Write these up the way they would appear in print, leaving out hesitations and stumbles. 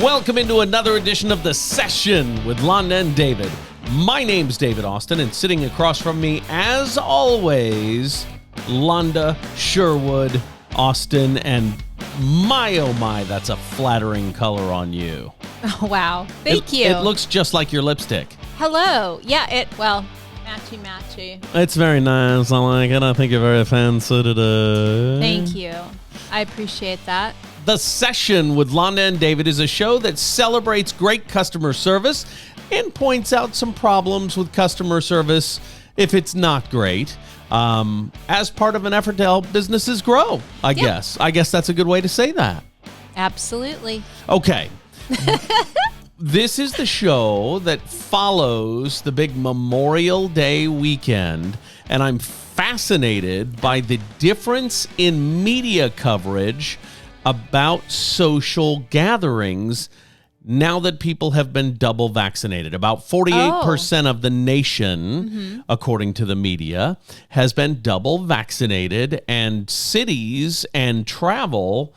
Welcome into another edition of The Session with Londa and David. My name's David Austin, and sitting across from me, as always, Londa, Sherwood, Austin, and my, oh my, that's a flattering color on you. Oh, wow. Thank you. It looks just like your lipstick. Hello. Yeah, matchy. It's very nice. I like it. I think you're very fancy today. Thank you. I appreciate that. The Session with Londa and David is a show that celebrates great customer service and points out some problems with customer service if it's not great, as part of an effort to help businesses grow, I guess. I guess that's a good way to say that. Absolutely. Okay. This is the show that follows the big Memorial Day weekend, and I'm fascinated by the difference in media coverage about social gatherings now that people have been double vaccinated. About 48% of the nation, according to the media, has been double vaccinated, and cities and travel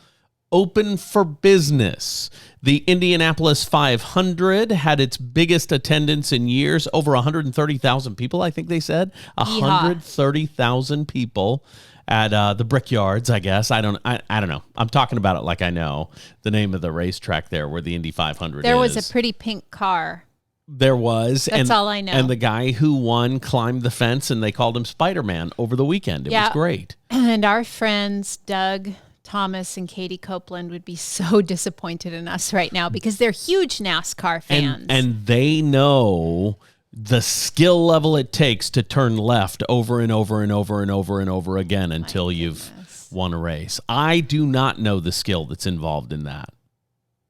open for business. The Indianapolis 500 had its biggest attendance in years, over 130,000 people, I think they said. 130,000 people at the Brickyards, I guess. I don't know. I'm talking about it like I know the name of the racetrack there where the Indy 500 There is. was a pretty pink car. There was. That's all I know. And the guy who won climbed the fence, and they called him Spider-Man over the weekend. It was great. And our friends, Doug Thomas and Katie Copeland, would be so disappointed in us right now because they're huge NASCAR fans. And they know the skill level it takes to turn left over and over and over and over and over again until you've won a race. I do not know the skill that's involved in that.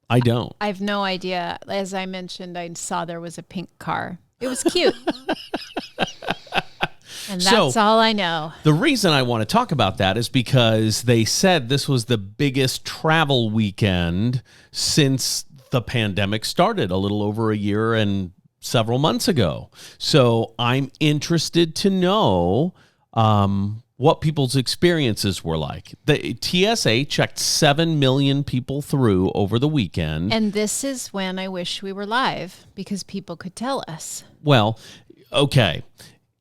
I don't. I have no idea. As I mentioned, I saw there was a pink car. It was cute. And that's all I know. The reason I want to talk about that is because they said this was the biggest travel weekend since the pandemic started a little over a year and several months ago. So I'm interested to know what people's experiences were like. The TSA checked 7 million people through over the weekend. And this is when I wish we were live because people could tell us. Well, okay.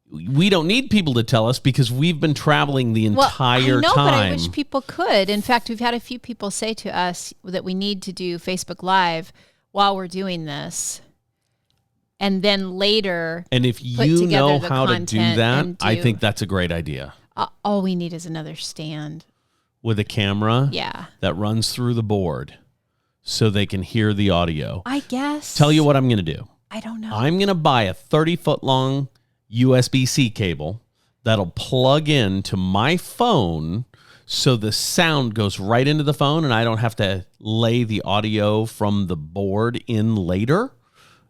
We don't need people to tell us because we've been traveling the entire time. I know, but I wish people could. In fact, we've had a few people say to us that we need to do Facebook Live while we're doing this. And then later, and if you know how to do that, I think that's a great idea. All we need is another stand. With a camera that runs through the board so they can hear the audio. I guess. Tell you what I'm going to do. I don't know. I'm going to buy a 30-foot long USB-C cable that'll plug into my phone so the sound goes right into the phone and I don't have to lay the audio from the board in later.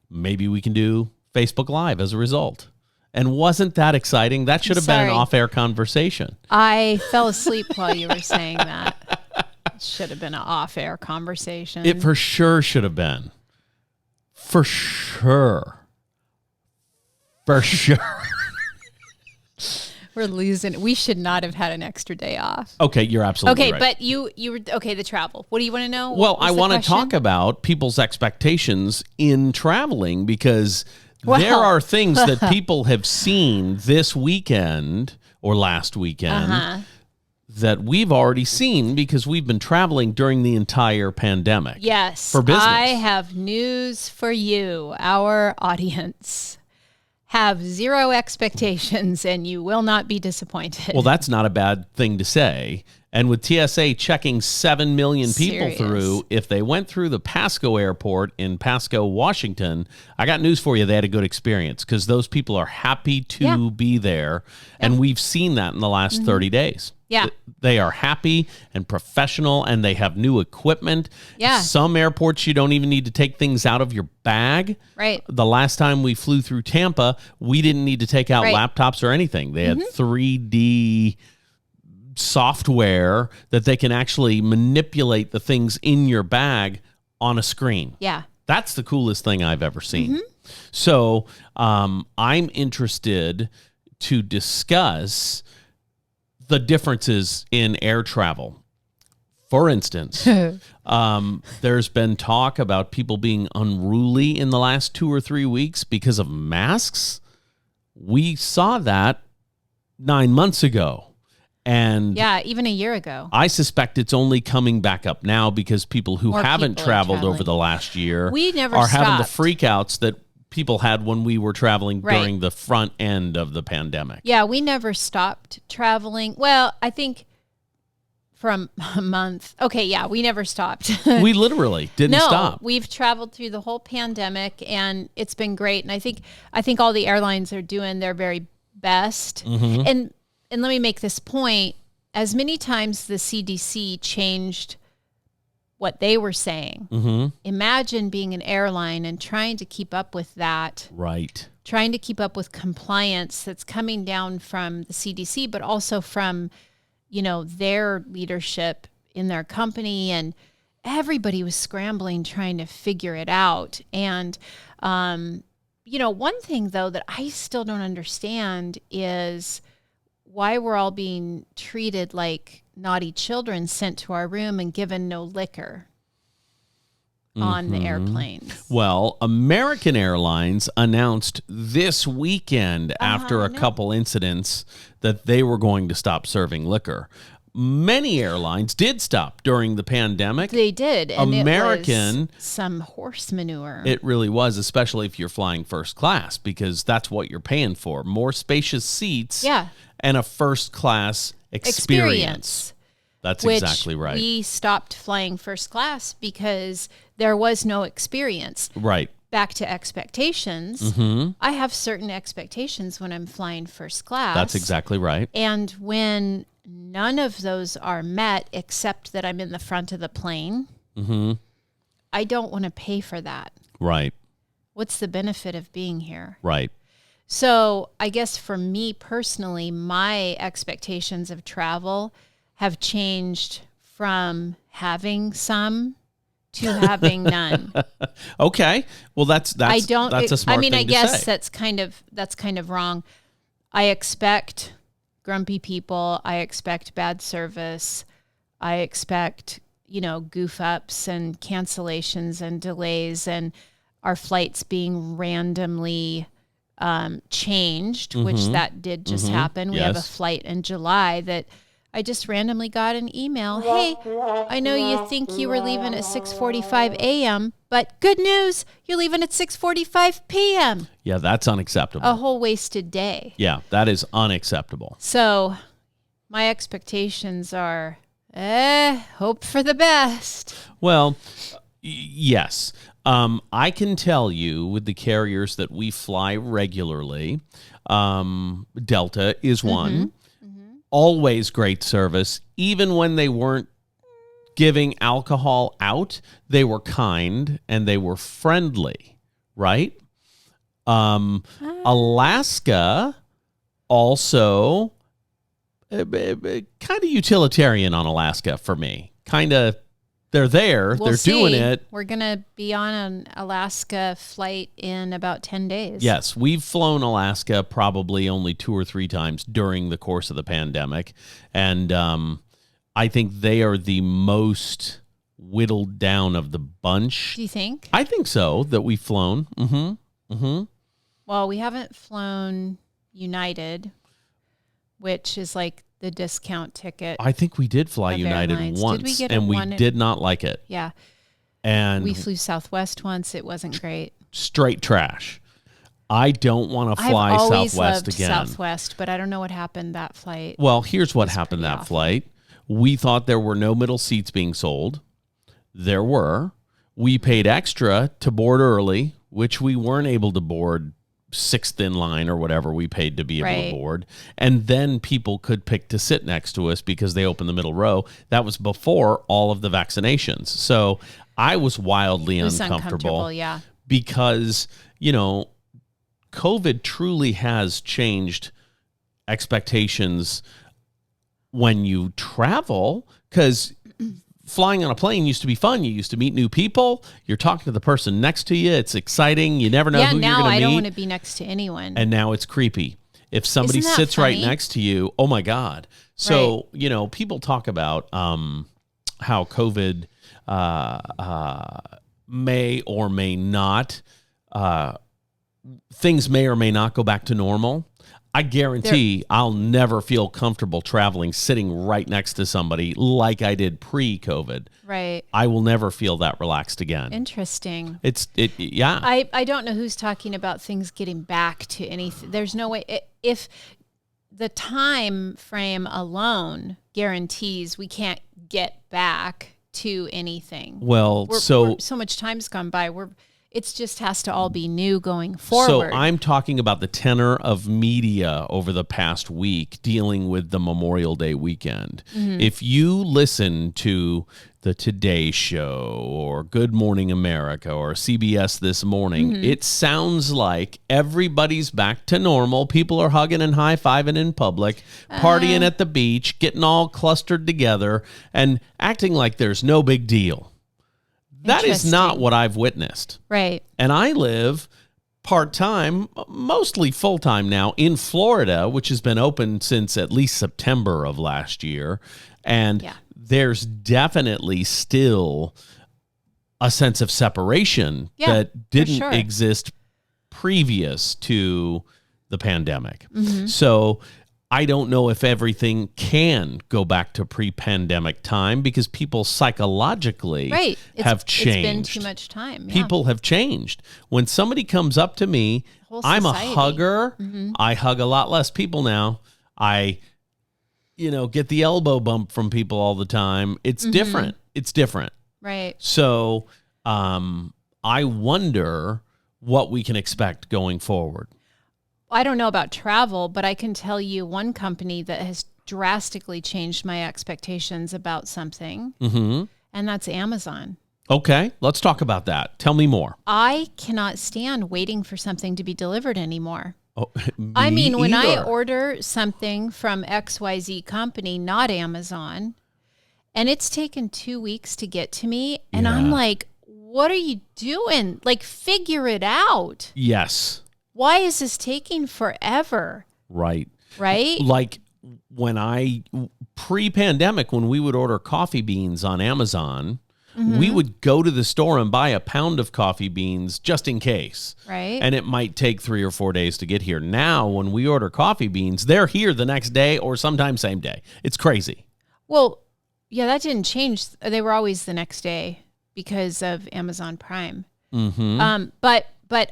Maybe we can do Facebook Live as a result. And wasn't that exciting? That should have been an off-air conversation. I fell asleep while you were saying that. It should have been an off-air conversation. It for sure should have been. For sure. For sure. We're losing. We should not have had an extra day off. Okay, you're absolutely right. But you were okay. The travel. What do you want to know? Well, I want to talk about people's expectations in traveling because there are things that people have seen this weekend or last weekend that we've already seen because we've been traveling during the entire pandemic. Yes, for business. I have news for you, our audience. Have zero expectations and you will not be disappointed. Well, that's not a bad thing to say. And with TSA checking 7 million people through, if they went through the Pasco airport in Pasco, Washington, I got news for you. They had a good experience because those people are happy to be there. And we've seen that in the last 30 days. Yeah. They are happy and professional and they have new equipment. Yeah. Some airports, you don't even need to take things out of your bag. Right. The last time we flew through Tampa, we didn't need to take out laptops or anything. They had 3D software that they can actually manipulate the things in your bag on a screen. Yeah. That's the coolest thing I've ever seen. So I'm interested to discuss the differences in air travel. For instance, there's been talk about people being unruly in the last 2 or 3 weeks because of masks. We saw that 9 months ago. And yeah, even a year ago. I suspect it's only coming back up now because people who haven't traveled over the last year are having the freakouts that people had when we were traveling during the front end of the pandemic. Yeah, we never stopped traveling. Well, I think from a month. Okay, yeah, we never stopped. We literally didn't stop. We've traveled through the whole pandemic, and it's been great. And I think all the airlines are doing their very best. Mm-hmm. And let me make this point. As many times the CDC changed what they were saying, imagine being an airline and trying to keep up with that. Right. Trying to keep up with compliance that's coming down from the CDC, but also from, their leadership in their company. And everybody was scrambling, trying to figure it out. And, one thing, though, that I still don't understand is why we're all being treated like naughty children, sent to our room and given no liquor on the airplanes. Well, American Airlines announced this weekend after a couple incidents that they were going to stop serving liquor. Many airlines did stop during the pandemic. They did. And American, it was some horse manure. It really was, especially if you're flying first class, because that's what you're paying for. More spacious seats and a first class experience. That's exactly right. We stopped flying first class because there was no experience. Right. Back to expectations. I have certain expectations when I'm flying first class. That's exactly right. And when none of those are met, except that I'm in the front of the plane, I don't want to pay for that. Right. What's the benefit of being here? Right. So I guess for me personally, my expectations of travel have changed from having some to having none. Okay. Well, that's a smart thing to say. I guess that's kind of wrong. I expect grumpy people. I expect bad service. I expect, goof ups and cancellations and delays and our flights being randomly changed, which that did just happen. We have a flight in July that I just randomly got an email. Hey, I know you think you were leaving at 6:45 a.m., but good news, you're leaving at 6:45 p.m. Yeah, that's unacceptable. A whole wasted day. Yeah, that is unacceptable. So my expectations are, hope for the best. Well, yes. I can tell you with the carriers that we fly regularly, Delta is one. Always great service. Even when they weren't giving alcohol out, they were kind and they were friendly, right? Alaska also kind of utilitarian on Alaska for me. Kind of, they're there, they're doing it. We're going to be on an Alaska flight in about 10 days. Yes, we've flown Alaska probably only 2 or 3 times during the course of the pandemic. And I think they are the most whittled down of the bunch. Do you think? I think so, that we've flown. Well, we haven't flown United, which is like the discount ticket. I think we did fly United airlines. once, we did not like it. Yeah. And we flew Southwest once. It wasn't great. Straight trash. I don't want to fly I've always Southwest loved again. Southwest, but I don't know what happened that flight. Well, here's what happened that awful. flight. We thought there were no middle seats being sold. There were. We paid extra to board early, which we weren't able to board 6th in line or whatever we paid to be able to board. And then people could pick to sit next to us because they opened the middle row. That was before all of the vaccinations. So I was wildly uncomfortable. Yeah. Because, COVID truly has changed expectations when you travel, because flying on a plane used to be fun. You used to meet new people. You're talking to the person next to you. It's exciting. You never know who you're going to meet. Yeah, now I don't want to be next to anyone. And now it's creepy. If somebody sits right next to you, oh my God. So, people talk about how COVID may or may not, things may or may not go back to normal. I guarantee I'll never feel comfortable traveling sitting right next to somebody like I did pre-COVID. Right. I will never feel that relaxed again. Interesting. Yeah. I don't know who's talking about things getting back to anything. There's no way. If the time frame alone guarantees we can't get back to anything. Well, so much time's gone by. It just has to all be new going forward. So I'm talking about the tenor of media over the past week dealing with the Memorial Day weekend. Mm-hmm. If you listen to the Today Show or Good Morning America or CBS This Morning, mm-hmm. it sounds like everybody's back to normal. People are hugging and high-fiving in public, partying at the beach, getting all clustered together, and acting like there's no big deal. That is not what I've witnessed. Right. And I live part-time, mostly full-time now, in Florida, which has been open since at least September of last year. And there's definitely still a sense of separation that didn't exist previous to the pandemic. Mm-hmm. So I don't know if everything can go back to pre-pandemic time because people psychologically have changed. It's been too much time. Yeah. People have changed. When somebody comes up to me, I'm a hugger. Mm-hmm. I hug a lot less people now. I, get the elbow bump from people all the time. It's mm-hmm. different. It's different. Right. So I wonder what we can expect going forward. I don't know about travel, but I can tell you one company that has drastically changed my expectations about something, mm-hmm. and that's Amazon. Okay, let's talk about that. Tell me more. I cannot stand waiting for something to be delivered anymore. Oh, when I order something from XYZ company, not Amazon, and it's taken 2 weeks to get to me, and I'm like, what are you doing? Like, figure it out. Yes. Why is this taking forever? Right. Right? Like pre-pandemic, when we would order coffee beans on Amazon, mm-hmm. we would go to the store and buy a pound of coffee beans just in case. Right. And it might take 3 or 4 days to get here. Now, when we order coffee beans, they're here the next day or sometimes same day. It's crazy. Well, yeah, that didn't change. They were always the next day because of Amazon Prime. Mm-hmm. But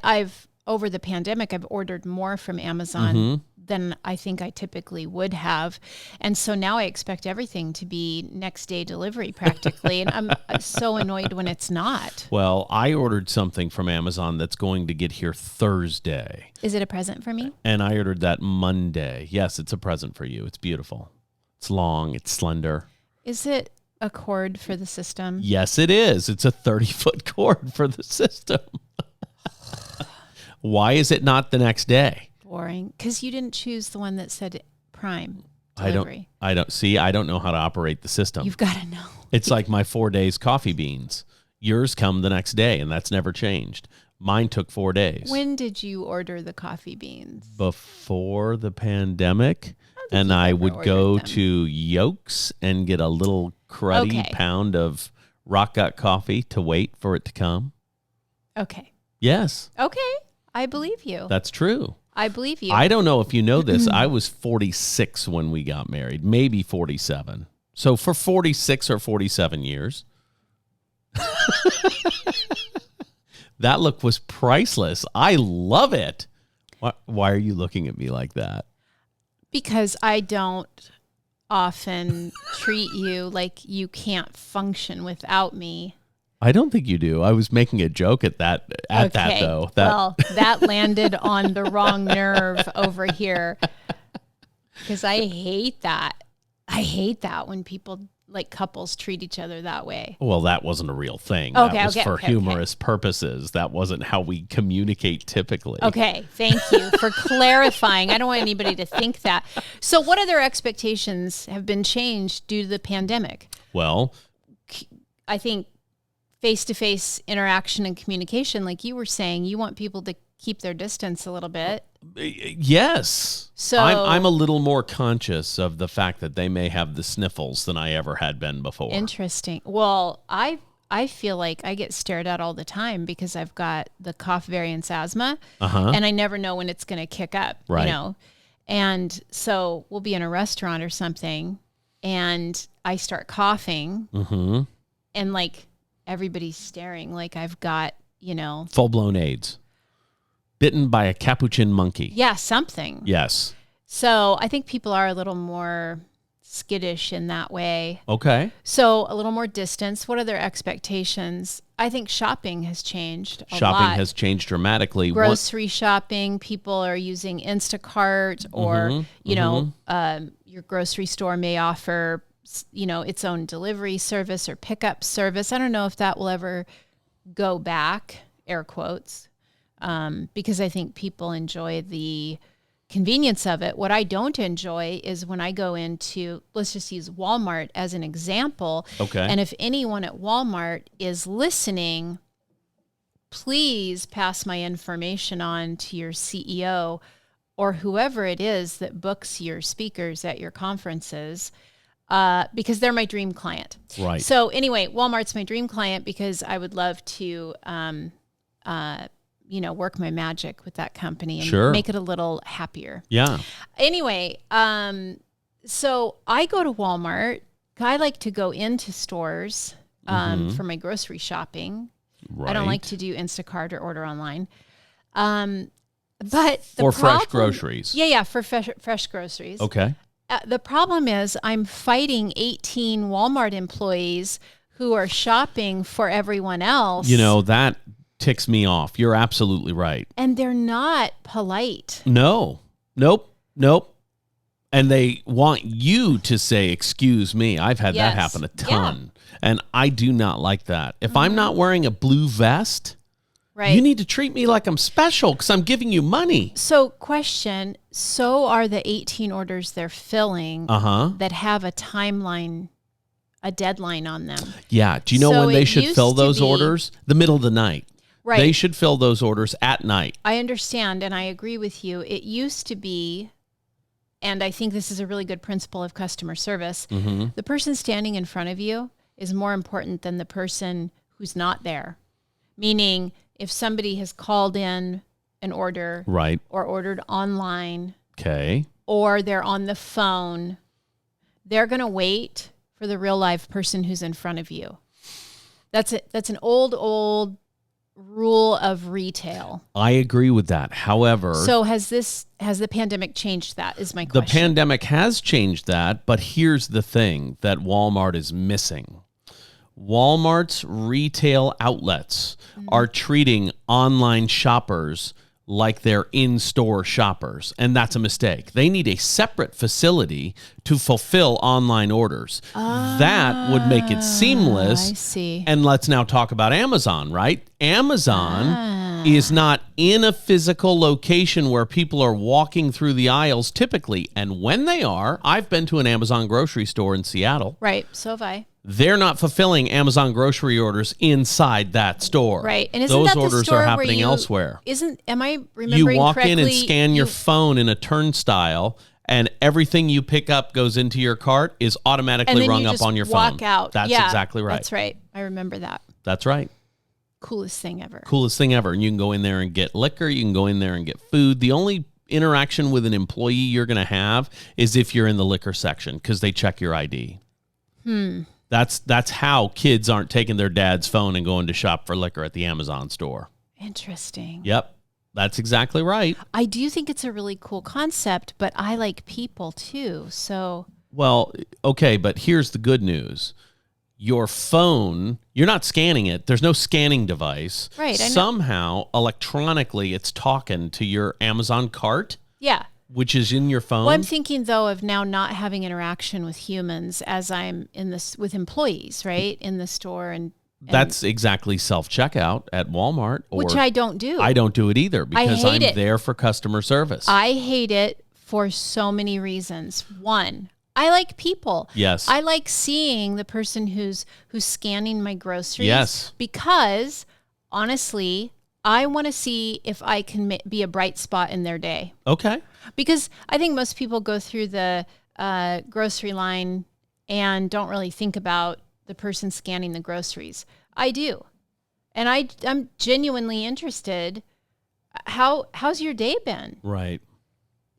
over the pandemic, I've ordered more from Amazon mm-hmm. than I think I typically would have. And so now I expect everything to be next day delivery practically. And I'm so annoyed when it's not. Well, I ordered something from Amazon that's going to get here Thursday. Is it a present for me? And I ordered that Monday. Yes, it's a present for you. It's beautiful. It's long. It's slender. Is it a cord for the system? Yes, it is. It's a 30-foot cord for the system. Why is it not the next day? Boring. Because you didn't choose the one that said Prime delivery. I don't know how to operate the system. You've got to know. It's like my 4 days coffee beans. Yours come the next day, and that's never changed. Mine took 4 days. When did you order the coffee beans? Before the pandemic. And I would go to Yolks and get a little cruddy pound of Rock Gut coffee to wait for it to come. Okay. Yes. Okay. I believe you. That's true. I believe you. I don't know if you know this. I was 46 when we got married, maybe 47. So for 46 or 47 years, that look was priceless. I love it. Why are you looking at me like that? Because I don't often treat you like you can't function without me. I don't think you do. I was making a joke at that though. Well, that landed on the wrong nerve over here. Because I hate that. I hate that when people, like couples, treat each other that way. Well, that wasn't a real thing. That was for humorous purposes. That wasn't how we communicate typically. Okay, thank you for clarifying. I don't want anybody to think that. So what other expectations have been changed due to the pandemic? Well, I think face-to-face interaction and communication, like you were saying, you want people to keep their distance a little bit. Yes. So I'm a little more conscious of the fact that they may have the sniffles than I ever had been before. Interesting. Well, I feel like I get stared at all the time because I've got the cough variance asthma, and I never know when it's going to kick up, Right. you know? And so we'll be in a restaurant or something, and I start coughing, and like everybody's staring like I've got, you know. Full-blown AIDS. Bitten by a capuchin monkey. Yeah, something. Yes. So I think people are a little more skittish in that way. Okay. So a little more distance. What are their expectations? I think shopping has changed a lot. Shopping has changed dramatically. Grocery shopping, people are using Instacart, or, you know, your grocery store may offer, you know, its own delivery service or pickup service. I don't know if that will ever go back, air quotes, because I think people enjoy the convenience of it. What I don't enjoy is when I go into, let's just use Walmart as an example. Okay. And if anyone at Walmart is listening, please pass my information on to your CEO or whoever it is that books your speakers at your conferences, because they're my dream client. Right. So anyway, Walmart's my dream client because I would love to, you know, work my magic with that company and make it a little happier. Yeah. Anyway, so I go to Walmart. I like to go into stores for my grocery shopping. Right. I don't like to do Instacart or order online. But for fresh groceries. Yeah, for fresh groceries. Okay. The problem is I'm fighting 18 Walmart employees who are shopping for everyone else. You know, that ticks me off. You're absolutely right. And they're not polite. No. Nope. And they want you to say, excuse me. I've had that happen a ton. Yeah. And I do not like that. If I'm not wearing a blue vest, you need to treat me like I'm special because I'm giving you money. So question, so are the 18 orders they're filling that have a timeline, a deadline on them? Yeah. Do you know when they should fill those orders? The middle of the night. Right. They should fill those orders at night. I understand, and I agree with you. It used to be, and I think this is a really good principle of customer service, the person standing in front of you is more important than the person who's not there. Meaning, if somebody has called in an order or ordered online or they're on the phone, they're going to wait for the real live person who's in front of you. That's an old rule of retail. I agree with that. However, so has the pandemic changed that, is my question. The pandemic has changed that, but here's the thing that Walmart is missing. Walmart's retail outlets are treating online shoppers like they're in-store shoppers, and that's a mistake. They need a separate facility to fulfill online orders. That would make it seamless. I see. And let's now talk about Amazon, right? Amazon is not in a physical location where people are walking through the aisles typically, and when they are, I've been to an Amazon grocery store in Seattle. Right, so have I. They're not fulfilling Amazon grocery orders inside that store. Right. And those orders are happening elsewhere. Am I remembering You walk correctly, in and scan your phone in a turnstile, and everything you pick up goes into your cart is automatically rung up on your phone. Walk out. That's exactly right. That's right. I remember that. That's right. Coolest thing ever. Coolest thing ever. And you can go in there and get liquor. You can go in there and get food. The only interaction with an employee you're going to have is if you're in the liquor section because they check your ID. That's how kids aren't taking their dad's phone and going to shop for liquor at the Amazon store. Interesting. Yep. That's exactly right. I do think it's a really cool concept, but I like people too. So, well, okay, but here's the good news. Your phone, you're not scanning it. There's no scanning device. Right. Somehow, electronically, it's talking to your Amazon cart. Yeah. Which is in your phone. Well, I'm thinking, though, of now not having interaction with humans as I'm in this with employees, right, in the store. And that's exactly self-checkout at Walmart. Which I don't do. I don't do it either because I'm there for customer service. I hate it for so many reasons. One, I like people. Yes. I like seeing the person who's scanning my groceries. Yes. Because, honestly, I want to see if I can be a bright spot in their day. Okay. Because I think most people go through the grocery line and don't really think about the person scanning the groceries. I do. And I'm genuinely interested. How's your day been? Right.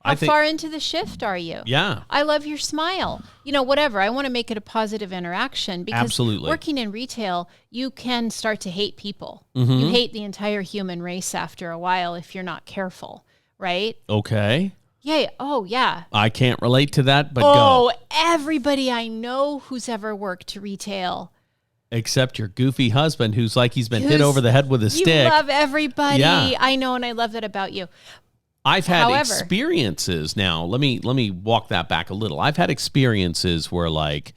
How far into the shift are you? Yeah. I love your smile. Whatever. I want to make it a positive interaction because Absolutely. Working in retail, you can start to hate people. Mm-hmm. You hate the entire human race after a while if you're not careful, right? Okay. Yeah. Oh, yeah. I can't relate to that, but go. go. Everybody I know who's ever worked retail. Except your goofy husband who's like he's been hit over the head with a stick. You love everybody. Yeah. I know, and I love that about you. I've had experiences now. Let me walk that back a little. I've had experiences where like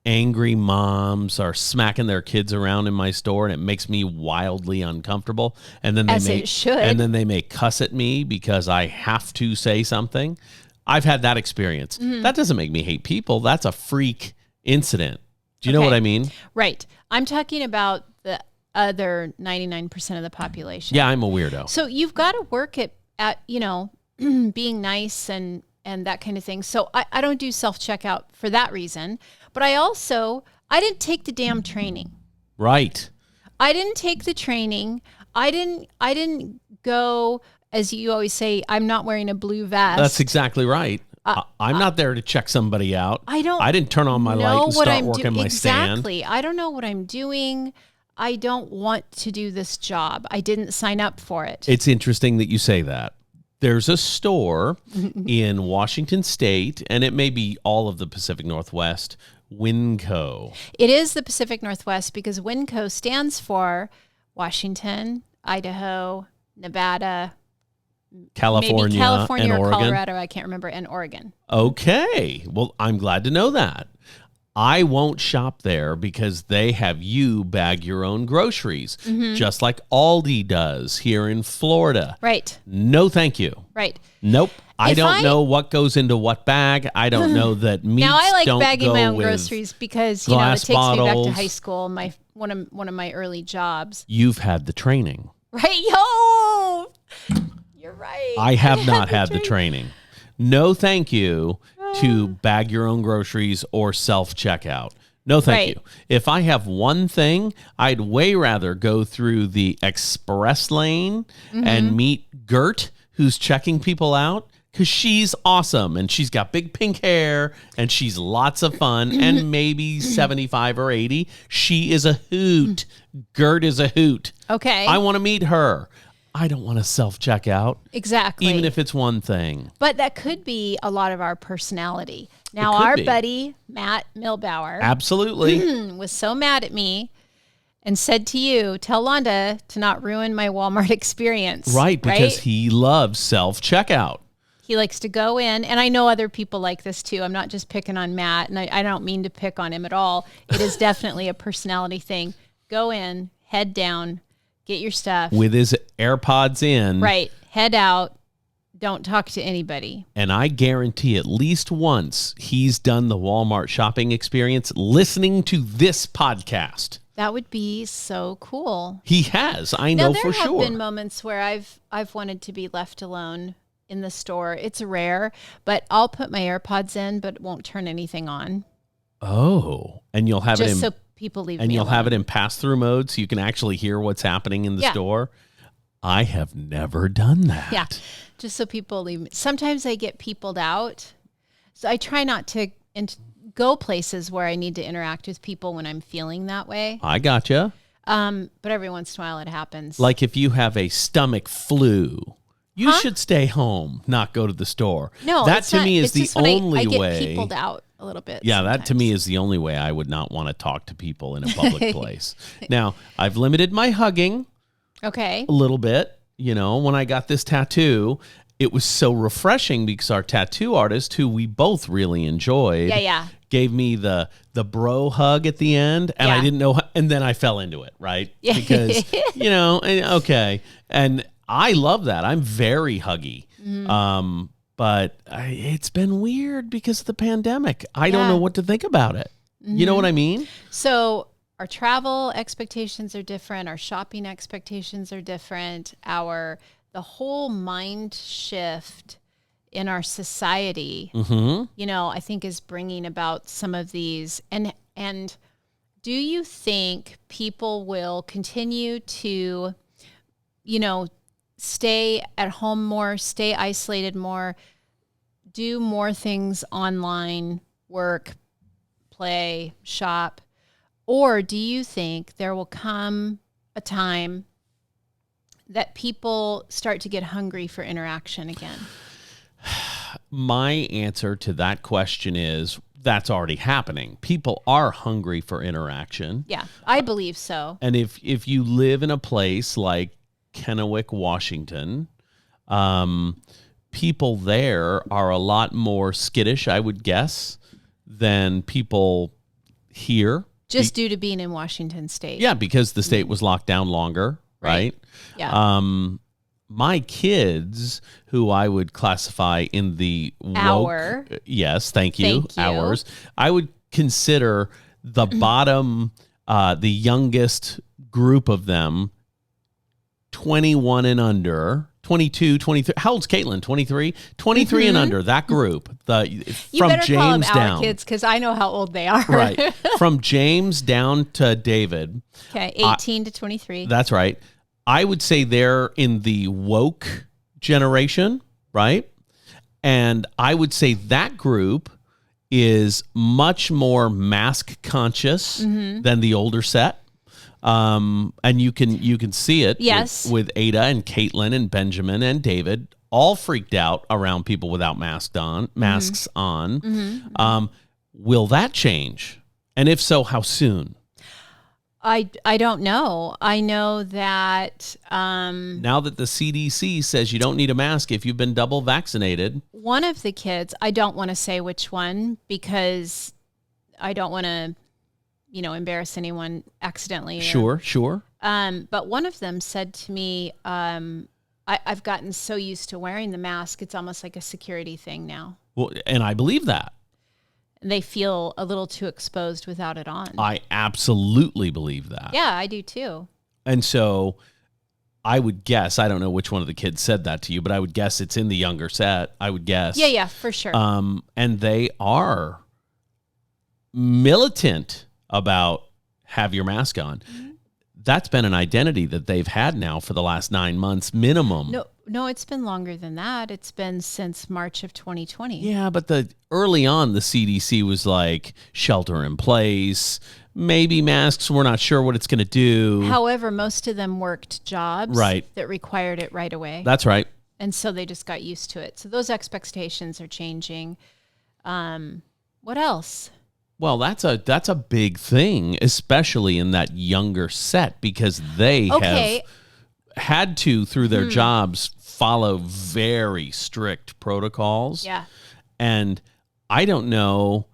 angry moms are smacking their kids around in my store and it makes me wildly uncomfortable. And then they may cuss at me because I have to say something. I've had that experience. Mm-hmm. That doesn't make me hate people. That's a freak incident. Do you know what I mean? Right. I'm talking about the other 99% of the population. Yeah, I'm a weirdo. So you've got to work at being nice and that kind of thing. So I don't do self-checkout for that reason. But I didn't take the damn training. Right. I didn't take the training. I didn't go, as you always say, I'm not wearing a blue vest. That's exactly right. I'm not there to check somebody out. I didn't turn on my light and start working my stand. Exactly. I don't know what I'm doing. I don't want to do this job. I didn't sign up for it. It's interesting that you say that. There's a store in Washington State, and it may be all of the Pacific Northwest, Winco. It is the Pacific Northwest because Winco stands for Washington, Idaho, Nevada, California and or Oregon. Colorado, I can't remember, and Oregon. Okay. Well, I'm glad to know that. I won't shop there because they have you bag your own groceries, just like Aldi does here in Florida. Right. No, thank you. Right. Nope. I don't know what goes into what bag. I don't know that meats now I like don't bagging go my own with groceries because it takes bottles. me back to high school. One of my early jobs. You've had the training, right? Yo, you're right. I have not had the training. No, thank you to bag your own groceries or self-checkout. No, thank you. If I have one thing, I'd way rather go through the express lane and meet Gert, who's checking people out, because she's awesome and she's got big pink hair and she's lots of fun and maybe 75 or 80. She is a hoot. Gert is a hoot. Okay. I want to meet her. I don't want to self-check out. Exactly. Even if it's one thing. But that could be a lot of our personality. Now, our buddy, Matt Milbauer, absolutely was so mad at me and said to you, tell Londa to not ruin my Walmart experience. Right, because he loves self-checkout. He likes to go in, and I know other people like this too. I'm not just picking on Matt, and I don't mean to pick on him at all. It is definitely a personality thing. Go in, head down, get your stuff. With his AirPods in. Right. Head out. Don't talk to anybody. And I guarantee at least once he's done the Walmart shopping experience listening to this podcast. That would be so cool. He has. I know for sure. There have been moments where I've wanted to be left alone in the store. It's rare, but I'll put my AirPods in, but won't turn anything on. Oh, and you'll have just so people leave me and you'll alone. have it in pass-through mode so you can actually hear what's happening in the store. I have never done that. Yeah, just so people leave me. Sometimes I get peopled out, so I try not to go places where I need to interact with people when I'm feeling that way. I gotcha. But every once in a while it happens. Like if you have a stomach flu, you should stay home, not go to the store. No, that to me is the only way. I get peopled out a little bit. Yeah, sometimes. that to me is the only way I would not want to talk to people in a public place. Now, I've limited my hugging. Okay. A little bit. You know, when I got this tattoo, it was so refreshing because our tattoo artist, who we both really enjoyed, gave me the bro hug at the end, and I didn't know, and then I fell into it, right? Yeah. Because, okay. And I love that. I'm very huggy. But it's been weird because of the pandemic. I don't know what to think about it. You know what I mean? So our travel expectations are different. Our shopping expectations are different. The whole mind shift in our society, I think is bringing about some of these. And do you think people will continue to, stay at home more, stay isolated more, do more things online, work, play, shop? Or do you think there will come a time that people start to get hungry for interaction again? My answer to that question is that's already happening. People are hungry for interaction. Yeah, I believe so. And if you live in a place like Kennewick, Washington, people there are a lot more skittish, I would guess, than people here. Just due to being in Washington State. Yeah, because the state was locked down longer, right? Yeah. My kids, who I would classify in the Hour. Yes, thank you. Thank you. Hours. I would consider the bottom, the youngest group of them, 21 and under, 22, 23. How old's Caitlin? 23? 23 and under, that group. You from better James call them down. our kids because I know how old they are. Right. From James down to David. Okay, 18 to 23. That's right. I would say they're in the woke generation, right? And I would say that group is much more mask conscious than the older set. And you can see it with Ada and Caitlin and Benjamin and David all freaked out around people without masks on. Will that change? And if so, how soon? I don't know. I know that now that the CDC says you don't need a mask if you've been double vaccinated. One of the kids, I don't want to say which one because I don't want to, embarrass anyone accidentally. Sure. But one of them said to me, I've gotten so used to wearing the mask, it's almost like a security thing now. Well, and I believe that. They feel a little too exposed without it on. I absolutely believe that. Yeah, I do too. And so I would guess, I don't know which one of the kids said that to you, but I would guess it's in the younger set. I would guess. Yeah, for sure. And they are militant about have your mask on. That's been an identity that they've had now for the last 9 months minimum. No, it's been longer than that. It's been since March of 2020. Yeah, but early on, the CDC was like shelter in place, maybe masks. We're not sure what it's going to do. However, most of them worked jobs that required it right away. That's right. And so they just got used to it. So those expectations are changing. What else? Well, that's a big thing, especially in that younger set, because they have had to, through their jobs, follow very strict protocols. Yeah. And I don't know,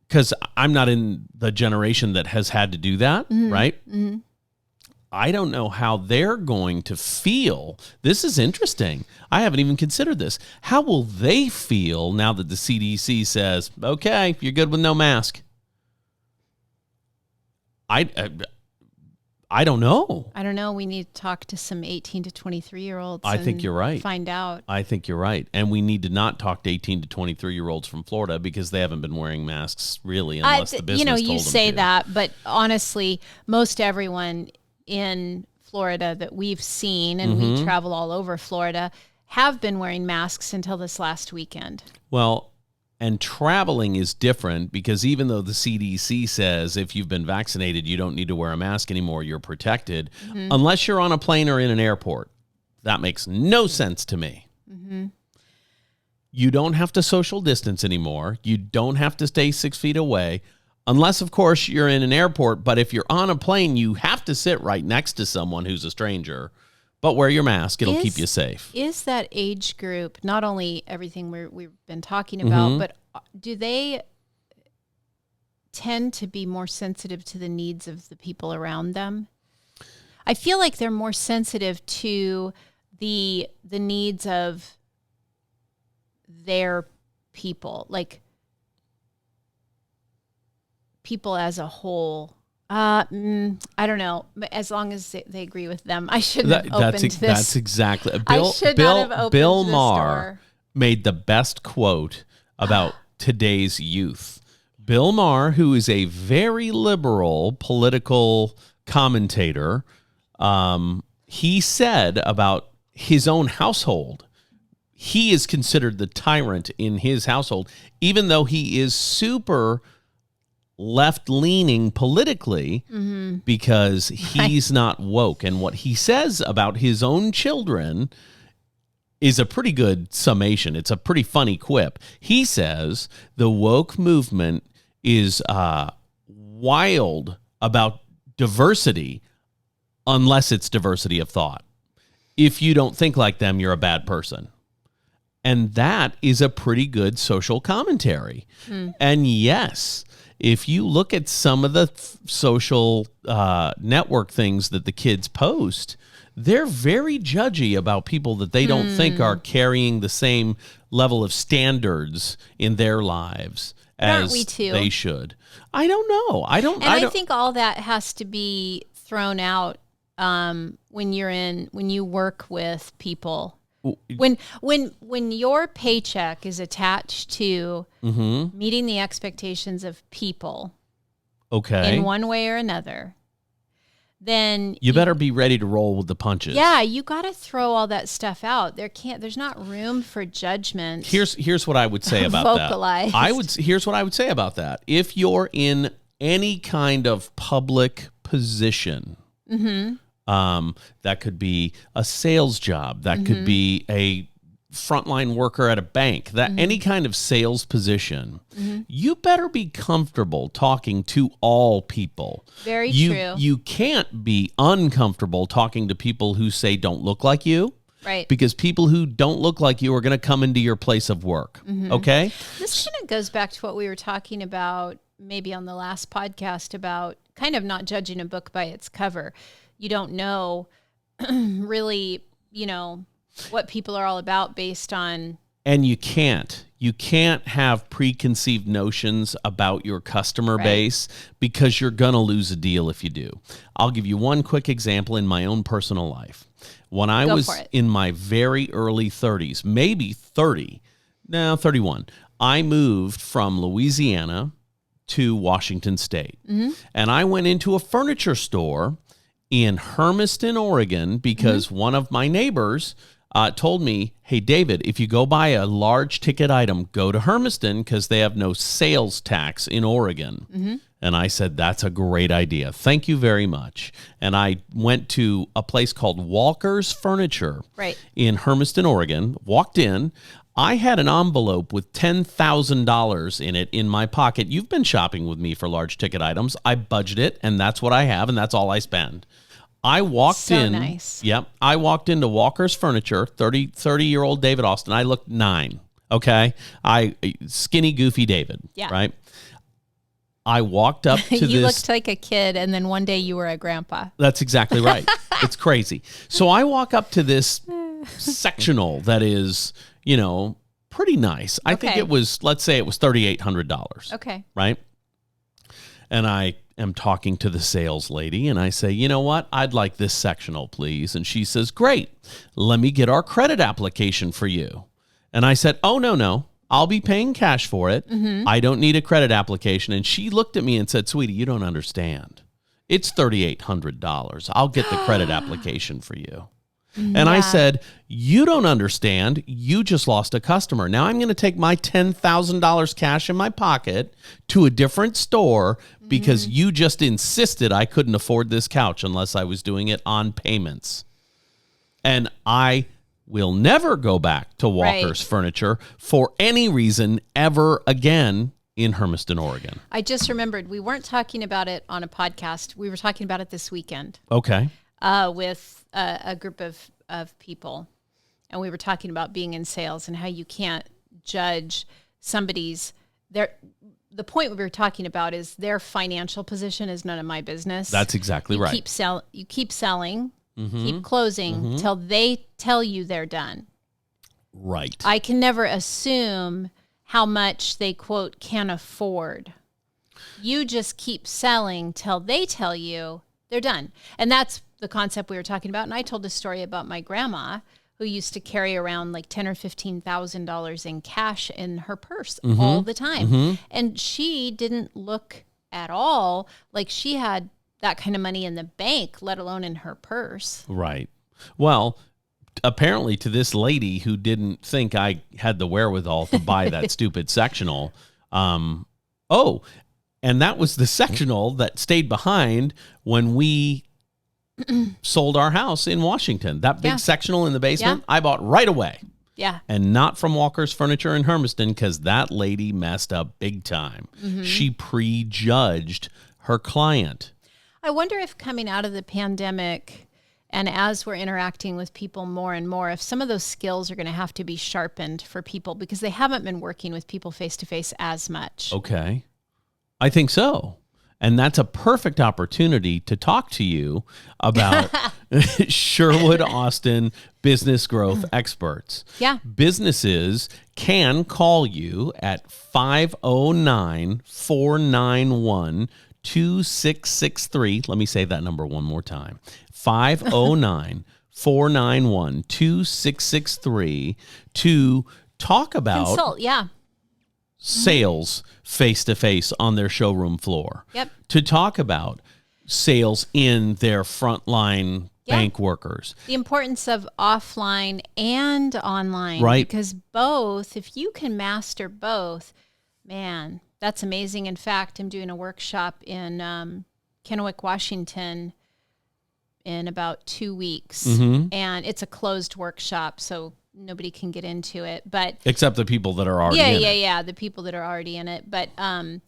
because I'm not in the generation that has had to do that, right? Mm-hmm. I don't know how they're going to feel. This is interesting. I haven't even considered this. How will they feel now that the CDC says, okay, you're good with no mask? I don't know. I don't know. We need to talk to some 18 to 23-year-olds. I think you're right. Find out. I think you're right. And we need to not talk to 18 to 23-year-olds from Florida because they haven't been wearing masks really unless the business told them to. You say that, but honestly, most everyone in Florida that we've seen, and we travel all over Florida, have been wearing masks until this last weekend. Well, and traveling is different because even though the CDC says if you've been vaccinated, you don't need to wear a mask anymore, you're protected, unless you're on a plane or in an airport. That makes no sense to me. You don't have to social distance anymore. You don't have to stay 6 feet away. Unless, of course, you're in an airport, but if you're on a plane, you have to sit right next to someone who's a stranger. But wear your mask. It'll keep you safe. Is that age group, not only everything we've been talking about, but do they tend to be more sensitive to the needs of the people around them? I feel like they're more sensitive to the needs of their people, like people as a whole I don't know. But as long as they agree with them, I shouldn't have opened this. That's exactly. I should not have opened Bill this Maher door. made the best quote about today's youth. Bill Maher, who is a very liberal political commentator, he said about his own household, he is considered the tyrant in his household, even though he is super left-leaning politically, because he's not woke. And what he says about his own children is a pretty good summation. It's a pretty funny quip. He says the woke movement is wild about diversity unless it's diversity of thought. If you don't think like them, you're a bad person. And that is a pretty good social commentary. And yes, if you look at some of the social network things that the kids post, they're very judgy about people that they don't think are carrying the same level of standards in their lives as they should. I don't know. I think all that has to be thrown out when you work with people. When your paycheck is attached to meeting the expectations of people, in one way or another, then you better be ready to roll with the punches. Yeah, you got to throw all that stuff out. There's not room for judgment. Here's what I would say about that. Here's what I would say about that. If you're in any kind of public position, that could be a sales job, that could be a frontline worker at a bank, that any kind of sales position, you better be comfortable talking to all people. Very true. You can't be uncomfortable talking to people who say don't look like you. Right. Because people who don't look like you are going to come into your place of work. Okay? This kind of goes back to what we were talking about maybe on the last podcast about kind of not judging a book by its cover. You don't know really, what people are all about based on. And you can't have preconceived notions about your customer base, because you're going to lose a deal if you do. I'll give you one quick example in my own personal life. When I was in my very early 30s, maybe 31, I moved from Louisiana to Washington State. And I went into a furniture store in Hermiston, Oregon, because one of my neighbors told me, hey, David, if you go buy a large ticket item, go to Hermiston because they have no sales tax in Oregon. And I said, that's a great idea. Thank you very much. And I went to a place called Walker's Furniture in Hermiston, Oregon, walked in. I had an envelope with $10,000 in it in my pocket. You've been shopping with me for large ticket items. I budget it, and that's what I have, and that's all I spend. I walked in. Nice. Yep. I walked into Walker's Furniture, 30-year-old David Austin. I looked 9. Okay. Skinny, goofy David. Yeah. Right. I walked up to You looked like a kid, and then one day you were a grandpa. That's exactly right. It's crazy. So I walk up to this sectional that is, pretty nice. I think it was, let's say it was $3,800. Okay. Right. And I am talking to the sales lady, and I say, you know what? I'd like this sectional, please. And she says, great. Let me get our credit application for you. And I said, oh, no. I'll be paying cash for it. I don't need a credit application. And she looked at me and said, sweetie, you don't understand. It's $3,800. I'll get the credit application for you. And I said, you don't understand. You just lost a customer. Now I'm going to take my $10,000 cash in my pocket to a different store because you just insisted I couldn't afford this couch unless I was doing it on payments. And I will never go back to Walker's Furniture for any reason ever again in Hermiston, Oregon. I just remembered we weren't talking about it on a podcast. We were talking about it this weekend. Okay. With a group of people. And we were talking about being in sales and how you can't judge somebody's... The point we were talking about is their financial position is none of my business. That's exactly right. You keep selling, keep closing till they tell you they're done. Right. I can never assume how much they, quote, can afford. You just keep selling till they tell you they're done. And that's the concept we were talking about. And I told a story about my grandma who used to carry around like $10,000 or $15,000 in cash in her purse all the time. And she didn't look at all like she had that kind of money in the bank, let alone in her purse. Right. Well, apparently to this lady who didn't think I had the wherewithal to buy that stupid sectional. And that was the sectional that stayed behind when we sold our house in Washington. That big sectional in the basement, I bought right away. Yeah. And not from Walker's Furniture in Hermiston, because that lady messed up big time. She prejudged her client. I wonder if coming out of the pandemic and as we're interacting with people more and more, if some of those skills are going to have to be sharpened for people because they haven't been working with people face to face as much. Okay. I think so. And that's a perfect opportunity to talk to you about Sherwood Austin business growth experts. Yeah. Businesses can call you at 509-491-2663. Let me say that number one more time. 509-491-2663 to talk about consult, sales face-to-face on their showroom floor. Yep. To talk about sales in their frontline bank workers. The importance of offline and online. Right. Because both, if you can master both, man, that's amazing. In fact, I'm doing a workshop in Kennewick, Washington in about 2 weeks. And it's a closed workshop, so nobody can get into it, but except the people that are already in it. The people that are already in it. But and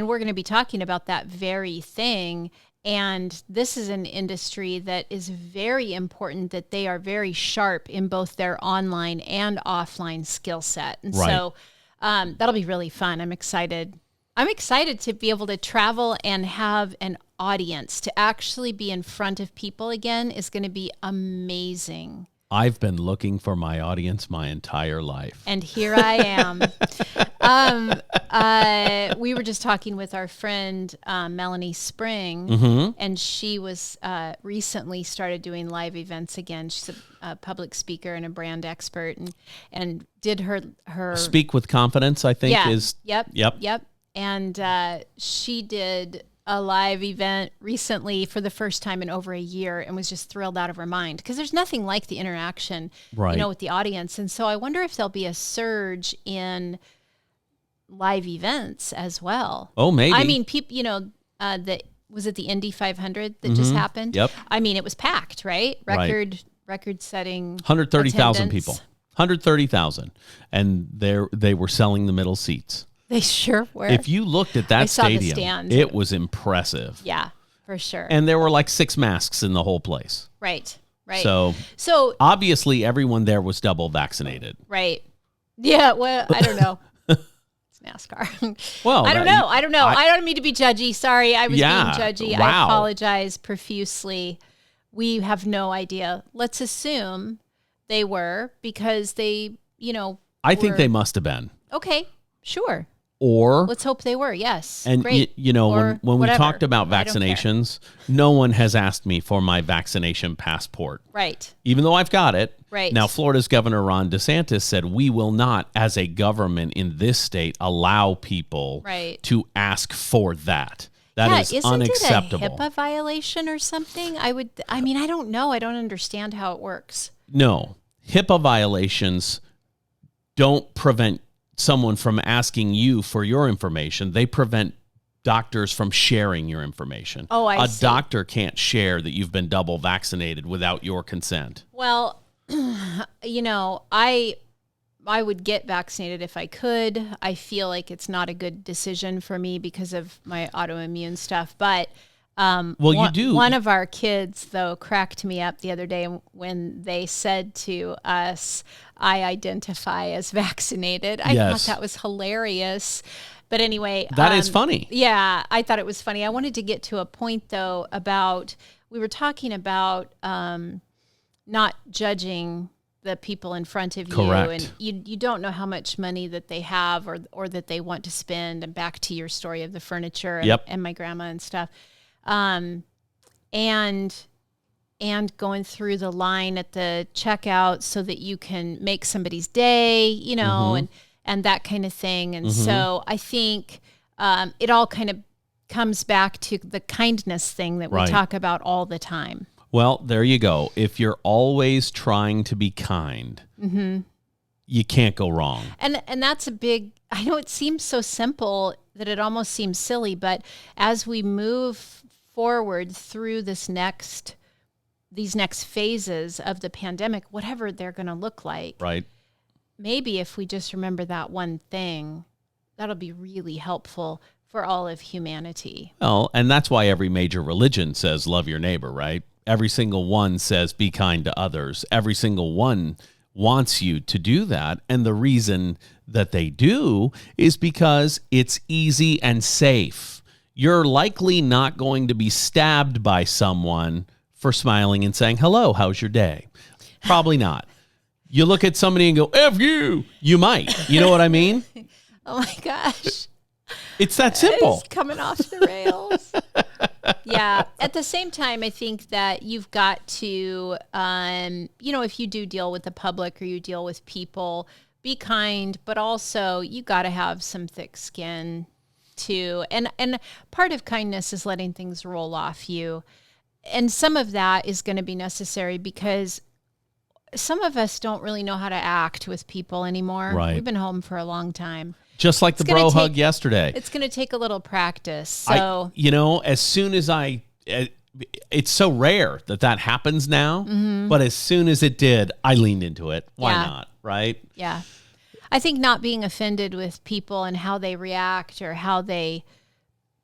we're going to be talking about that very thing. And this is an industry that is very important, that they are very sharp in both their online and offline skill set. And so that'll be really fun. I'm excited. I'm excited to be able to travel and have an audience. To actually be in front of people again is going to be amazing. I've been looking for my audience my entire life. And here I am. We were just talking with our friend, Melanie Spring, and she was recently started doing live events again. She's a public speaker and a brand expert, and did her Speak with Confidence, I think is. Yep. And she did a live event recently for the first time in over a year and was just thrilled out of her mind because there's nothing like the interaction, with the audience. And so I wonder if there'll be a surge in live events as well. Oh, maybe. I mean, people, was it the Indy 500 that just happened? Yep. I mean, it was packed, right? Record setting 130,000 people. 130,000. And they were selling the middle seats. They sure were. If you looked at that stadium, it was impressive. Yeah, for sure. And there were like 6 masks in the whole place. Right. So obviously everyone there was double vaccinated. Right. Yeah, well, I don't know. It's NASCAR. Well, I don't know. I don't mean to be judgy. Sorry, I was being judgy. Wow. I apologize profusely. We have no idea. Let's assume they were because they, I think they must have been. Okay, sure. Or let's hope they were. Yes. And great. When we talked about vaccinations, no one has asked me for my vaccination passport. Right. Even though I've got it. Right. Now, Florida's Governor Ron DeSantis said we will not, as a government in this state, allow people to ask for that. That is unacceptable. Isn't it a HIPAA violation or something? I don't know. I don't understand how it works. No. HIPAA violations don't prevent someone from asking you for your information. They prevent doctors from sharing your information. Oh, I see. A doctor can't share that you've been double vaccinated without your consent. Well, I would get vaccinated if I could. I feel like it's not a good decision for me because of my autoimmune stuff. But you do. One of our kids, though, cracked me up the other day when they said to us, I identify as vaccinated. I thought that was hilarious. But anyway. That is funny. Yeah, I thought it was funny. I wanted to get to a point, though, we were talking about not judging the people in front of you. Correct. And you don't know how much money that they have or that they want to spend. And back to your story of the furniture and my grandma and stuff. And going through the line at the checkout so that you can make somebody's day, you know, and that kind of thing. And so I think it all kind of comes back to the kindness thing that we talk about all the time. Well, there you go. If you're always trying to be kind, you can't go wrong. And that's a big, I know it seems so simple that it almost seems silly, but as we move forward through these next phases of the pandemic, whatever they're going to look like, right? Maybe if we just remember that one thing, that'll be really helpful for all of humanity. Well, and that's why every major religion says love your neighbor, right? Every single one says be kind to others. Every single one wants you to do that. And the reason that they do is because it's easy and safe. You're likely not going to be stabbed by someone for smiling and saying, hello, how's your day? Probably not. You look at somebody and go, F you. You might. You know what I mean? Oh my gosh. It's that simple. It's coming off the rails. Yeah. At the same time, I think that you've got to, if you do deal with the public or you deal with people, be kind, but also you got to have some thick skin too. And part of kindness is letting things roll off you. And some of that is going to be necessary because some of us don't really know how to act with people anymore. Right. We've been home for a long time. Just like the bro hug yesterday. It's going to take a little practice. So, as soon as it's so rare that happens now, but as soon as it did, I leaned into it. Why not? Right? Yeah. I think not being offended with people and how they react or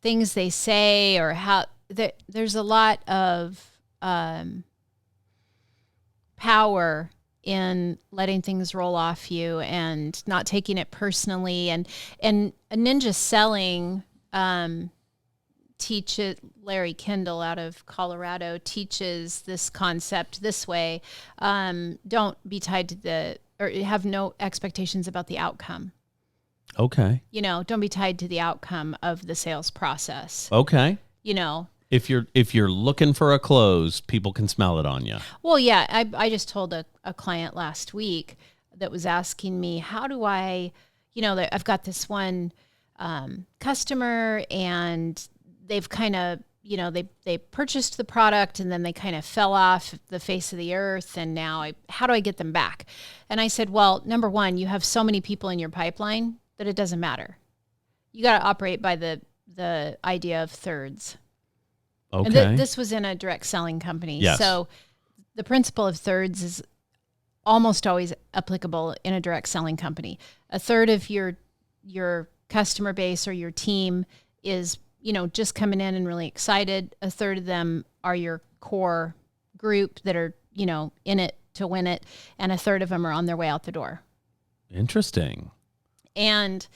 things they say or how there's a lot of power in letting things roll off you and not taking it personally. And Ninja Selling teaches, Larry Kendall out of Colorado teaches this concept this way. Don't be tied to or have no expectations about the outcome. Okay. Don't be tied to the outcome of the sales process. Okay. If you're looking for a close, people can smell it on you. Well, yeah, I just told a client last week that was asking me, how do I, I've got this one customer and they've kind of, they purchased the product and then they kind of fell off the face of the earth. And now how do I get them back? And I said, well, number one, you have so many people in your pipeline that it doesn't matter. You got to operate by the idea of thirds. Okay. And this was in a direct selling company. Yes. So the principle of thirds is almost always applicable in a direct selling company. A third of your customer base or your team is, just coming in and really excited. A third of them are your core group that are, in it to win it. And a third of them are on their way out the door. Interesting. And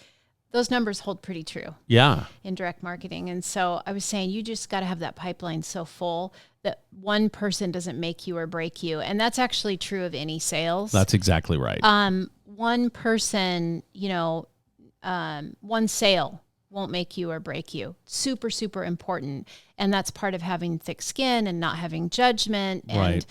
those numbers hold pretty true. Yeah. In direct marketing. And so I was saying, you just got to have that pipeline so full that one person doesn't make you or break you. And that's actually true of any sales. That's exactly right. One person, one sale won't make you or break you. Super, super important. And that's part of having thick skin and not having judgment and,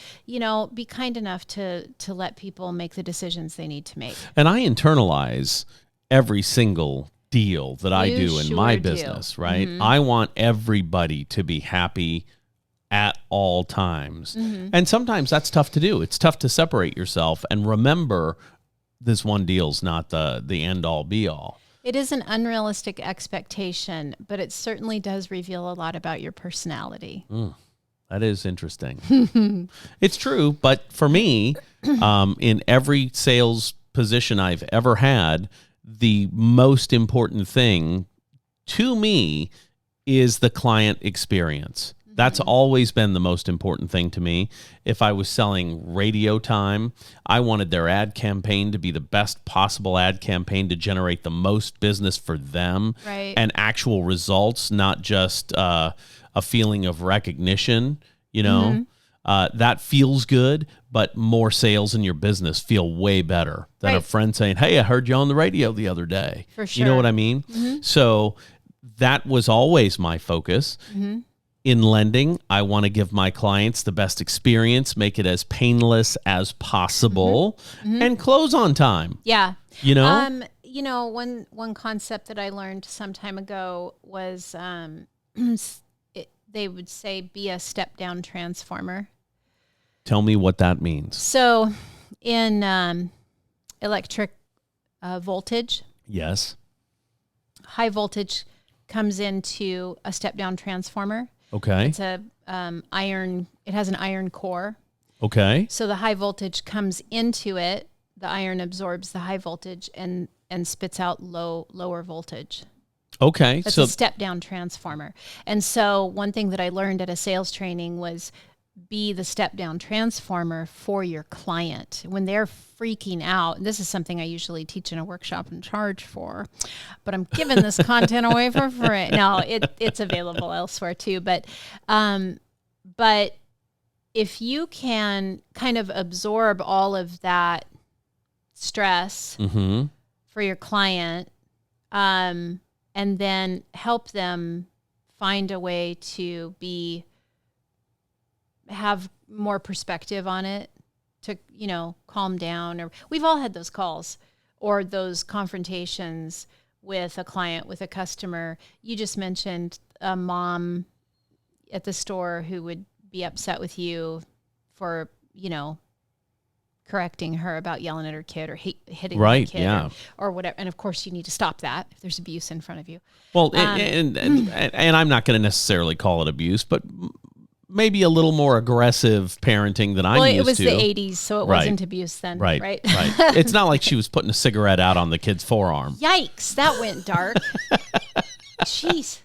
be kind enough to let people make the decisions they need to make. And I internalize every single deal that I do in my business, right? I want everybody to be happy at all times. And sometimes that's tough to do. It's tough to separate yourself and remember this one deal's not the end all be all. It is an unrealistic expectation, but it certainly does reveal a lot about your personality. That is interesting. It's true, but for me, in every sales position I've ever had, the most important thing to me is the client experience. That's always been the most important thing to me. If I was selling radio time, I wanted their ad campaign to be the best possible ad campaign to generate the most business for them and actual results, not just a feeling of recognition, that feels good, but more sales in your business feel way better than a friend saying, hey, I heard you on the radio the other day. For sure. You know what I mean? Mm-hmm. So that was always my focus. Mm-hmm. In lending, I want to give my clients the best experience, make it as painless as possible, and close on time. Yeah. You know? One concept that I learned some time ago was they would say be a step-down transformer. Tell me what that means. So in electric voltage, Yes. high voltage comes into a step-down transformer. Okay. It's a iron. It has an iron core. Okay. So the high voltage comes into it. The iron absorbs the high voltage and spits out lower voltage. Okay. That's a step-down transformer. And so one thing that I learned at a sales training was be the step-down transformer for your client. When they're freaking out, and this is something I usually teach in a workshop and charge for, but I'm giving this content away for free. No, it's available elsewhere too. But if you can kind of absorb all of that stress for your client, and then help them find a way to have more perspective on it, to, calm down. Or we've all had those calls or those confrontations with a client, with a customer. You just mentioned a mom at the store who would be upset with you for, correcting her about yelling at her kid or hitting her kid or whatever. And of course you need to stop that if there's abuse in front of you. Well, and I'm not going to necessarily call it abuse, but maybe a little more aggressive parenting than I'm used to. Well, it was the 80s, so it wasn't abuse then. Right. It's not like she was putting a cigarette out on the kid's forearm. Yikes, that went dark. Jeez.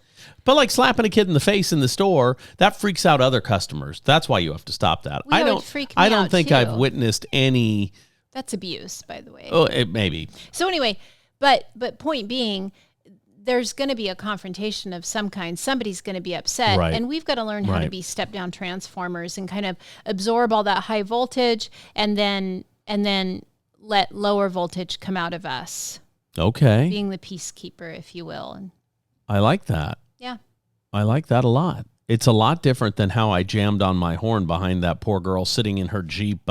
But like slapping a kid in the face in the store, that freaks out other customers. That's why you have to stop that. Well, I don't think I've witnessed any. That's abuse, by the way. Oh, it maybe. So anyway, but point being, there's going to be a confrontation of some kind. Somebody's going to be upset, and we've got to learn how to be step-down transformers and kind of absorb all that high voltage, and then let lower voltage come out of us. Okay. Being the peacekeeper, if you will. And I like that. Yeah. I like that a lot. It's a lot different than how I jammed on my horn behind that poor girl sitting in her Jeep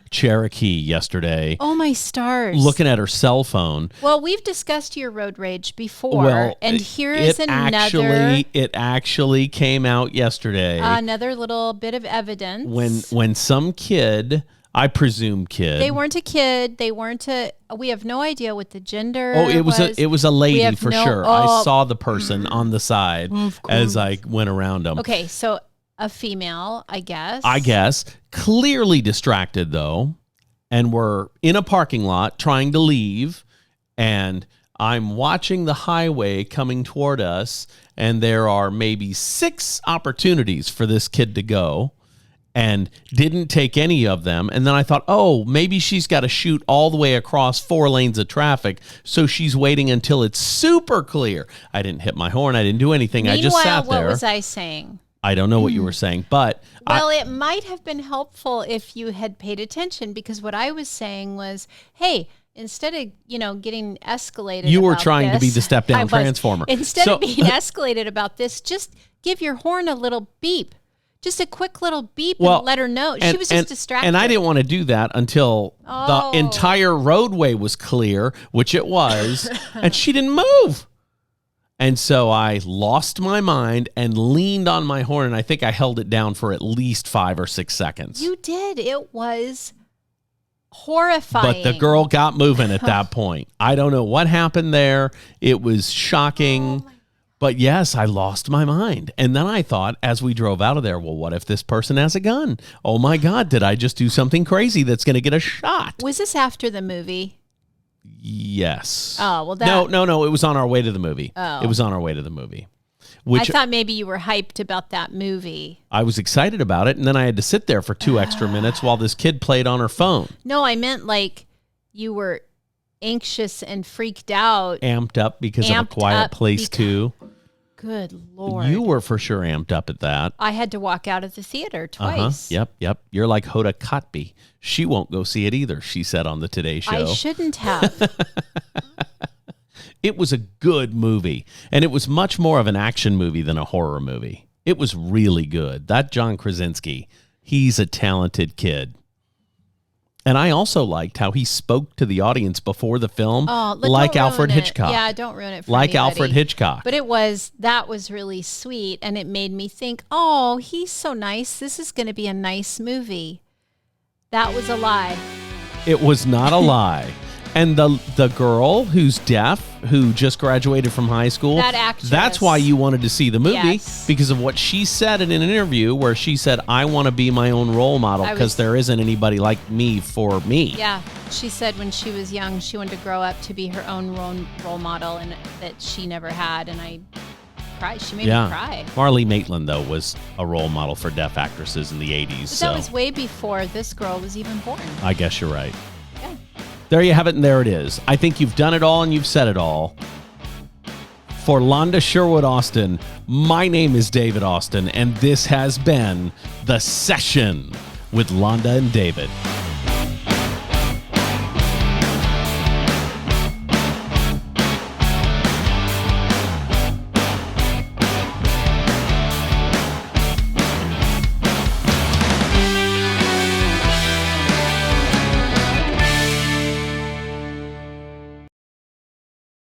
Cherokee yesterday. Oh, my stars. Looking at her cell phone. Well, we've discussed your road rage before, and here is another. It actually came out yesterday. Another little bit of evidence. When some kid, I presume kid. They weren't a kid. They weren't we have no idea what the gender it was a lady for sure. I saw the person on the side as I went around them. Okay, so a female, I guess. Clearly distracted, though. And we're in a parking lot trying to leave. And I'm watching the highway coming toward us. And there are maybe 6 opportunities for this kid to go. And didn't take any of them. And then I thought, maybe she's got to shoot all the way across 4 lanes of traffic. So she's waiting until it's super clear. I didn't hit my horn. I didn't do anything. I just sat there. What was I saying? I don't know what you were saying, but... Well, it might have been helpful if you had paid attention, because what I was saying was, hey, instead of, getting escalated You were trying to be the step-down transformer. Instead of being escalated about this, just give your horn a little beep. Just a quick little beep and let her know. She was just distracted. And I didn't want to do that until the entire roadway was clear, which it was, and she didn't move. And so I lost my mind and leaned on my horn, and I think I held it down for at least 5 or 6 seconds. You did. It was horrifying. But the girl got moving at that point. I don't know what happened there. It was shocking. But yes, I lost my mind. And then I thought, as we drove out of there, well, what if this person has a gun? Oh my God, did I just do something crazy that's going to get a shot? Was this after the movie? Yes. Oh, well, No. It was on our way to the movie. Oh. It was on our way to the movie. I thought maybe you were hyped about that movie. I was excited about it, and then I had to sit there for 2 extra minutes while this kid played on her phone. No, I meant like you were anxious and freaked out. Amped up because of A Quiet Place 2. Good Lord. You were for sure amped up at that. I had to walk out of the theater twice. Yep. You're like Hoda Kotb. She won't go see it either, she said on the Today Show. I shouldn't have. It was a good movie, and it was much more of an action movie than a horror movie. It was really good. That John Krasinski, he's a talented kid. And I also liked how he spoke to the audience before the film, like Alfred Hitchcock. Yeah, don't ruin it for like anybody. Alfred Hitchcock. But that was really sweet, and it made me think, oh, he's so nice. This is going to be a nice movie. That was a lie. It was not a lie. And the girl who's deaf, who just graduated from high school, that actress. That's why you wanted to see the movie, yes. Because of what she said in an interview where she said, I want to be my own role model because there isn't anybody like me for me. Yeah. She said when she was young, she wanted to grow up to be her own role model, and that she never had. And I cried. She made me cry. Marlee Maitland, though, was a role model for deaf actresses in the 80s. But that was way before this girl was even born. I guess you're right. Yeah. There you have it, and there it is. I think you've done it all, and you've said it all. For Londa Sherwood Austin, my name is David Austin, and this has been The Session with Londa and David.